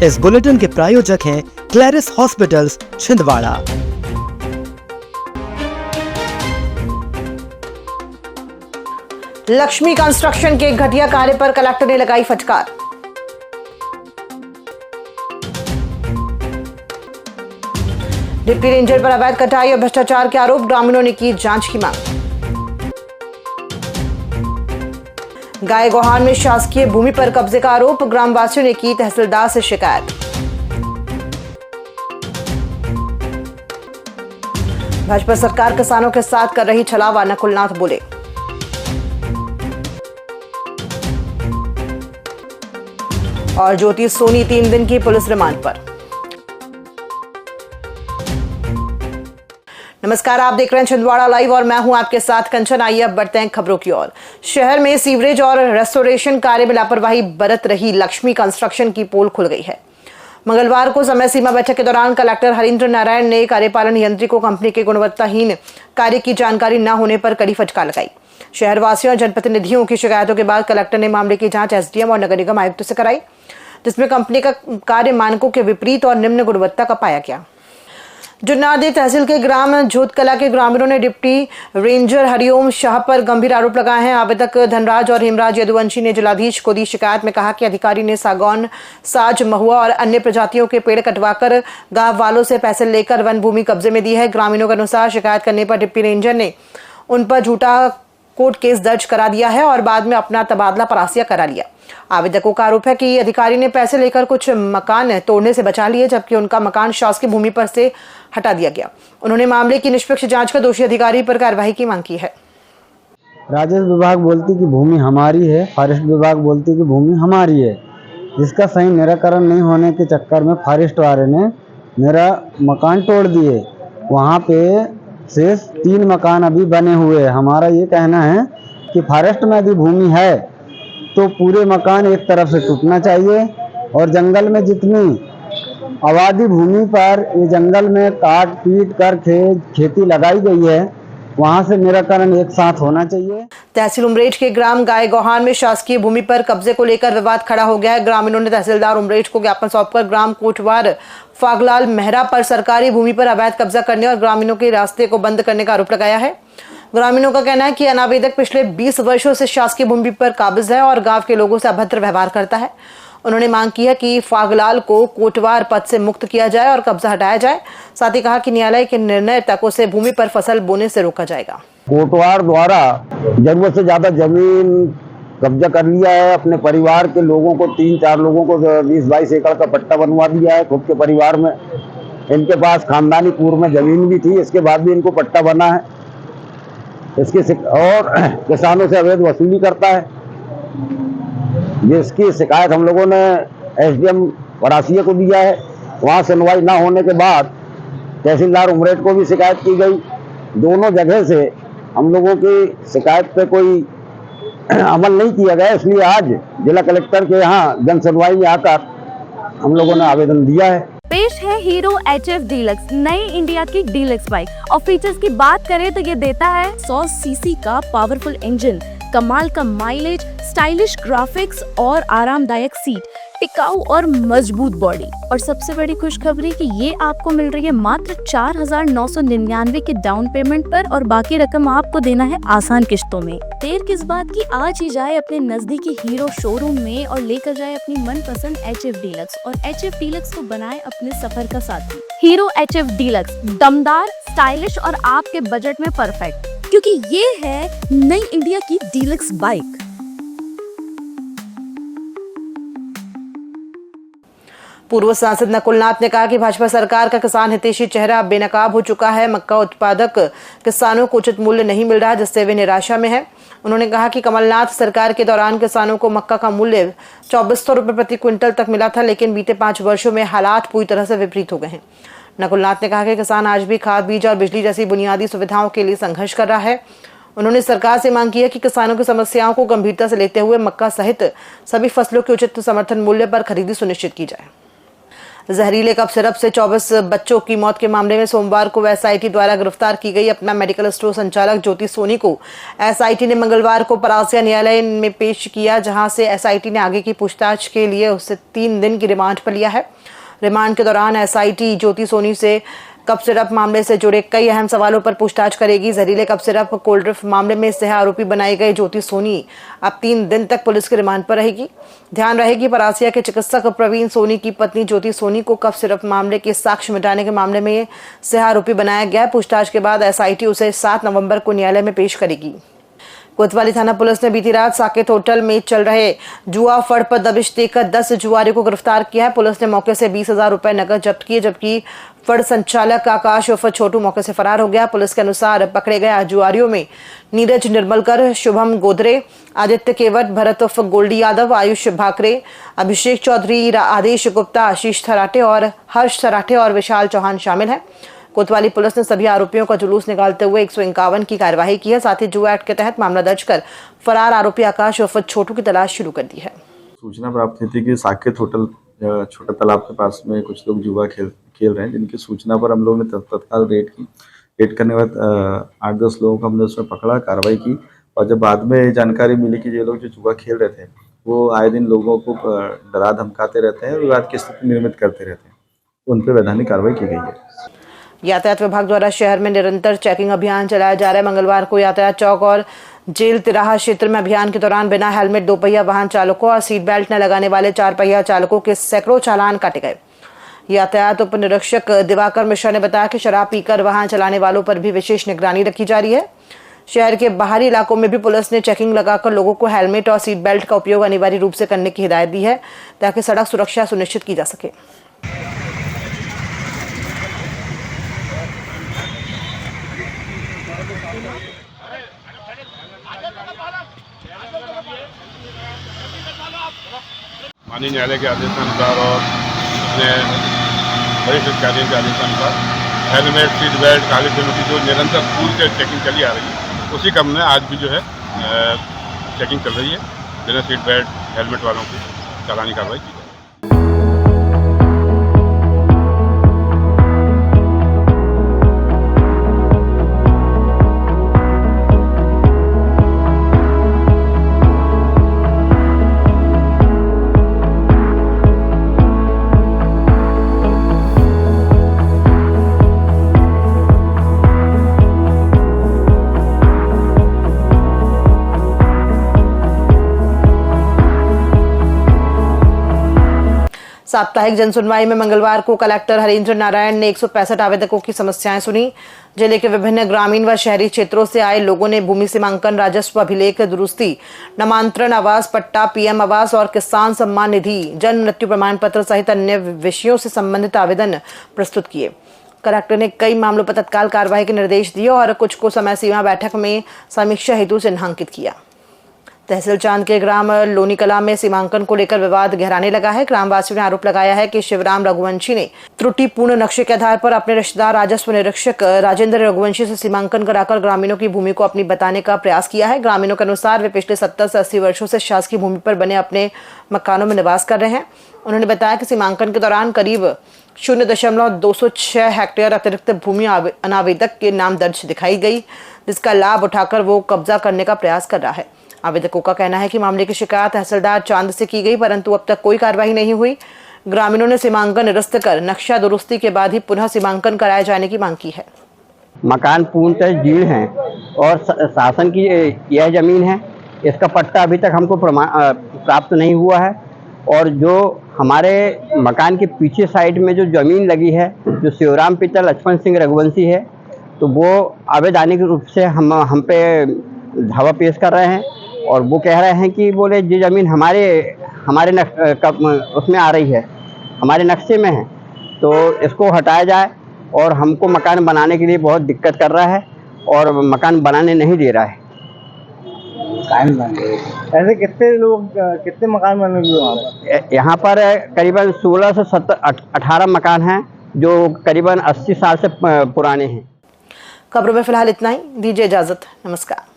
इस बुलेटिन के प्रायोजक हैं Clarice hospitals Chhindwara. Lakshmi construction के घटिया कार्य पर कलेक्टर ने लगाई फटकार। डिप्टी रेंजर पर अवैध कटाई और भ्रष्टाचार के आरोप, ग्रामीणों ने की जांच की मांग। गायगोहान में शासकीय भूमि पर कब्जे का आरोप, ग्रामवासियों ने की तहसीलदार से शिकायत। भाजपा सरकार किसानों के साथ कर रही छलावा, नकुलनाथ बोले। और ज्योति सोनी 3 दिन की पुलिस रिमांड पर। नमस्कार, आप देख रहे हैं छिंदवाड़ा लाइव और मैं हूं आपके साथ कंचन। आइए अब बढ़ते हैं खबरों की ओर। शहर में सीवरेज और रेस्टोरेशन कार्य में लापरवाही बरत रही लक्ष्मी कंस्ट्रक्शन की पोल खुल गई है। मंगलवार को समय सीमा बैठक के दौरान कलेक्टर हरीन्द्र नारायण ने कार्यपालन यंत्री को कंपनी के गुणवत्ताहीन कार्य की जानकारी न होने पर कड़ी फटकार लगाई। शहरवासियों और जनप्रतिनिधियों की शिकायतों के बाद कलेक्टर ने मामले की जांच एसडीएम और नगर निगम आयुक्त से कराई, जिसमें कंपनी का कार्य मानकों के विपरीत और निम्न गुणवत्ता का पाया गया। जुन्नादी तहसील के ग्राम जोतकला के ग्रामीणों ने डिप्टी रेंजर हरिओम शाह पर गंभीर आरोप लगाए हैं। आवेदक धनराज और हेमराज यदुवंशी ने जिलाधीश को दी शिकायत में कहा कि अधिकारी ने सागौन, साज, महुआ और अन्य प्रजातियों के पेड़ कटवाकर गांव वालों से पैसे लेकर वन भूमि कब्जे में दी है। ग्रामीणों के अनुसार शिकायत करने पर डिप्टी रेंजर ने उन पर झूठा कोर्ट केस दर्ज करा दिया है और बाद में अपना तबादला परासिया करा लिया। आवेदकों का आरोप है कि अधिकारी ने पैसे लेकर कुछ मकान तोड़ने से बचा लिए, जबकि उनका मकान शासकीय भूमि पर से हटा दिया गया। उन्होंने मामले की निष्पक्ष जांच कर दोषी अधिकारी पर कार्रवाई की मांग की है। राजस्व विभाग बोलती कि भूमि हमारी है, फॉरेस्ट विभाग बोलती कि भूमि हमारी है। इसका सही निराकरण नहीं होने के चक्कर में फॉरेस्ट वाले ने मेरा मकान तोड़ दिए। वहाँ पे शेष 3 मकान अभी बने हुए हैं। हमारा ये कहना है कि फॉरेस्ट में यदि भूमि है तो पूरे मकान एक तरफ से टूटना चाहिए और जंगल में जितनी आबादी भूमि पर ये जंगल में काट पीट कर खेती लगाई गई है, वहां से निराकरण एक साथ होना चाहिए। तहसील उमरेठ के ग्राम गायगोहान में शासकीय भूमि पर कब्जे को लेकर विवाद खड़ा हो गया है। ग्रामीणों ने तहसीलदार उमरेठ को ज्ञापन सौंपकर ग्राम कोटवार फागलाल मेहरा पर सरकारी भूमि पर अवैध कब्जा करने और ग्रामीणों के रास्ते को बंद करने का आरोप लगाया है। ग्रामीणों का कहना है कि अनावेदक पिछले 20 वर्षों से शासकीय भूमि पर काबिज है और गांव के लोगों से अभद्र व्यवहार करता है। उन्होंने मांग की है कि फागलाल को कोटवार पद से मुक्त किया जाए और कब्जा हटाया जाए। साथ ही कहा कि न्यायालय के निर्णय तक उसे भूमि पर फसल बोने से रोका जाएगा। कोटवार द्वारा जरूरत से ज्यादा जमीन कब्जा कर लिया है। अपने परिवार के लोगों को 3-4 लोगों को 20-22 एकड़ का पट्टा बनवा दिया है। खुद के परिवार में इनके पास खानदानी पूर्व में जमीन भी थी, इसके बाद भी इनको पट्टा बना है। इसके और किसानों से अवैध वसूली करता है, जिसकी शिकायत हम लोगों ने एसडीएम परासिया को दिया है। वहाँ सुनवाई ना होने के बाद तहसीलदार उमरेठ को भी शिकायत की गई। दोनों जगह से हम लोगों की शिकायत पे कोई अमल नहीं किया गया, इसलिए आज जिला कलेक्टर के यहाँ जन सुनवाई में आकर हम लोगों ने आवेदन दिया है। पेश है हीरो HF डीलक्स, नई इंडिया की डीलक्स बाइक। और फीचर्स की बात करें तो ये देता है 100 सीसी का पावरफुल इंजन, कमाल का माइलेज, स्टाइलिश ग्राफिक्स और आरामदायक सीट, टिकाऊ और मजबूत बॉडी। और सबसे बड़ी खुशखबरी कि ये आपको मिल रही है मात्र 4,999 के डाउन पेमेंट पर और बाकी रकम आपको देना है आसान किश्तों में। देर किस बात की, आज ही जाए अपने नजदीकी हीरो शोरूम में और लेकर जाए अपनी मनपसंद HF डीलक्स और HF डीलक्स को बनाए अपने सफर का साथी। हीरो HF डीलक्स दमदार, स्टाइलिश और आपके बजट में परफेक्ट, क्योंकि ये है नई इंडिया की डीलक्स बाइक। पूर्व सांसद नकुलनाथ ने कहा कि भाजपा सरकार का किसान हितैषी चेहरा अब बेनकाब हो चुका है। मक्का उत्पादक किसानों को उचित मूल्य नहीं मिल रहा, जिससे वे निराशा में है। उन्होंने कहा कि कमलनाथ सरकार के दौरान किसानों को मक्का का मूल्य 2400 रुपए प्रति क्विंटल तक मिला था, लेकिन बीते 5 वर्षों में हालात पूरी तरह से विपरीत हो गए हैं। नकुलनाथ ने कहा कि किसान आज भी खाद, बीज और बिजली जैसी बुनियादी सुविधाओं के लिए संघर्ष कर रहा है। उन्होंने सरकार से मांग की है कि किसानों की समस्याओं को गंभीरता से लेते हुए मक्का सहित सभी फसलों के उचित समर्थन मूल्य पर खरीदी सुनिश्चित की जाए। जहरीले कफ सिरप से 24 बच्चों की मौत के मामले में सोमवार को एसआईटी द्वारा गिरफ्तार की गई अपना मेडिकल स्टोर संचालक ज्योति सोनी को एसआईटी ने मंगलवार को परासिया न्यायालय में पेश किया, जहां से एसआईटी ने आगे की पूछताछ के लिए उसे 3 दिन की रिमांड पर लिया है। रिमांड के दौरान एसआईटी ज्योति सोनी से कफ सिरप मामले से जुड़े कई अहम सवालों पर पूछताछ करेगी। जहरीले कफ सिरप कोल्ड ड्रिंक मामले में सह आरोपी बनाई गई ज्योति सोनी अब 3 दिन तक पुलिस के रिमांड पर रहेगी। ध्यान रहे कि परासिया के चिकित्सक प्रवीण सोनी की पत्नी ज्योति सोनी को कफ सिरप मामले के साक्ष्य मिटाने के मामले में सह आरोपी बनाया गया। पूछताछ के बाद एसआईटी उसे 7 नवंबर को न्यायालय में पेश करेगी। कोतवाली थाना पुलिस ने बीती रात साकेत होटल में चल रहे जुआ फड़ पर दबिश देकर 10 जुआरियों को गिरफ्तार किया है। पुलिस ने मौके से 20,000 रुपए नकद जब्त किए, जबकि फड़ संचालक आकाश उर्फ छोटू मौके से फरार हो गया। पुलिस के अनुसार पकड़े गए जुआरियों में नीरज निर्मलकर, शुभम गोदरे, आदित्य केवट, भरत उर्फ गोल्डी यादव, आयुष भाकरे, अभिषेक चौधरी, आदेश गुप्ता, आशीष थराटे और हर्ष थराटे और विशाल चौहान शामिल हैं। कोतवाली पुलिस ने सभी आरोपियों का जुलूस निकालते हुए 151 की कार्यवाही की है। साथ ही जुआ एक्ट के तहत मामला दर्ज कर फरार आरोपी आकाश उर्फ छोटू की तलाश शुरू कर दी है। सूचना प्राप्त हुई थी कि साकेत होटल छोटा तालाब के पास में कुछ लोग जुआ खेल रहे हैं, जिनकी सूचना पर हम लोग ने तत्काल रेड की। रेड करने के बाद 8-10 लोगों को हमने उसमें पकड़ा, कार्रवाई की। और जब बाद में जानकारी मिली कि ये लोग जो जुआ खेल रहे थे वो आए दिन लोगों को डरा धमकाते रहते हैं, विवाद की स्थिति निर्मित करते रहते हैं, उन पर वैधानिक कार्रवाई की गई है। यातायात विभाग द्वारा शहर में निरंतर चेकिंग अभियान चलाया जा रहा है। मंगलवार को यातायात चौक और जेल तिराहा क्षेत्र में अभियान के दौरान बिना हेलमेट 2 पहिया वाहन चालकों और सीट बेल्ट न लगाने वाले 4 पहिया चालकों के सैकड़ों चालान काटे गए। यातायात उप निरीक्षक दिवाकर मिश्रा ने बताया कि शराब पीकर वाहन चलाने वालों पर भी विशेष निगरानी रखी जा रही है। शहर के बाहरी इलाकों में भी पुलिस ने चेकिंग लगाकर लोगों को हेलमेट और सीट बेल्ट का उपयोग अनिवार्य रूप से करने की हिदायत दी है, ताकि सड़क सुरक्षा सुनिश्चित की जा सके। माननीय न्यायालय के आदेशानुसार और अपने वरिष्ठ अधिकारियों के आदेशानुसार हेलमेट, सीट बेल्ट, कागज पेनों की जो निरंतर पूरी से चेकिंग चली आ रही है, उसी क्रम में आज भी जो है चेकिंग चल रही है। बिना सीट बेल्ट, हेलमेट वालों की चालानी कार्रवाई की जाए। साप्ताहिक जनसुनवाई में मंगलवार को कलेक्टर हरेंद्र नारायण ने 165 आवेदकों की समस्याएं सुनी। जिले के विभिन्न ग्रामीण व शहरी क्षेत्रों से आए लोगों ने भूमि सीमांकन, राजस्व अभिलेख दुरुस्ती, नामांतरण, आवास पट्टा, पीएम आवास और किसान सम्मान निधि, जन्म मृत्यु प्रमाण पत्र सहित अन्य विषयों से संबंधित आवेदन प्रस्तुत किए। कलेक्टर ने कई मामलों पर तत्काल कार्रवाई के निर्देश दिए और कुछ को समय सीमा बैठक में समीक्षा हेतु चिन्हांकित किया। तहसील चांद के ग्राम लोनी कला में सीमांकन को लेकर विवाद गहराने लगा है। ग्रामवासियों ने आरोप लगाया है कि शिवराम रघुवंशी ने त्रुटिपूर्ण नक्शे के आधार पर अपने रिश्तेदार राजस्व निरीक्षक राजेंद्र रघुवंशी से सीमांकन कराकर ग्रामीणों की भूमि को अपनी बताने का प्रयास किया है। ग्रामीणों के अनुसार वे पिछले 70 से 80 वर्षों से शासकीय भूमि पर बने अपने मकानों में निवास कर रहे हैं। उन्होंने बताया कि सीमांकन के दौरान करीब 0.206 हेक्टेयर अतिरिक्त भूमि अनावेदक के नाम दर्ज दिखाई गई, जिसका लाभ उठाकर वो कब्जा करने का प्रयास कर रहा है। आवेदकों का कहना है कि मामले की शिकायत तहसीलदार चांद से की गई, परंतु अब तक कोई कार्रवाई नहीं हुई। ग्रामीणों ने सीमांकन निरस्त कर नक्शा दुरुस्ती के बाद ही पुनः सीमांकन कराए जाने की मांग की है। मकान पूर्णतः जीर्ण है और शासन की यह जमीन है, इसका पट्टा अभी तक हमको प्राप्त नहीं हुआ है। और जो हमारे मकान के पीछे साइड में जो जमीन लगी है, जो शिवराम पिता लक्ष्मण सिंह रघुवंशी है, तो वो अवैधानिक रूप से हम पे धावा पेश कर रहे हैं और वो कह रहे हैं कि बोले ये ज़मीन हमारे उसमें आ रही है, हमारे नक्शे में है, तो इसको हटाया जाए। और हमको मकान बनाने के लिए बहुत दिक्कत कर रहा है और मकान बनाने नहीं दे रहा है। ऐसे कितने लोग, कितने मकान बने यहाँ पर करीबन 16 से 18 मकान हैं जो करीबन 80 साल से पुराने हैं। खबरों में फिलहाल इतना ही, दीजिए इजाजत, नमस्कार।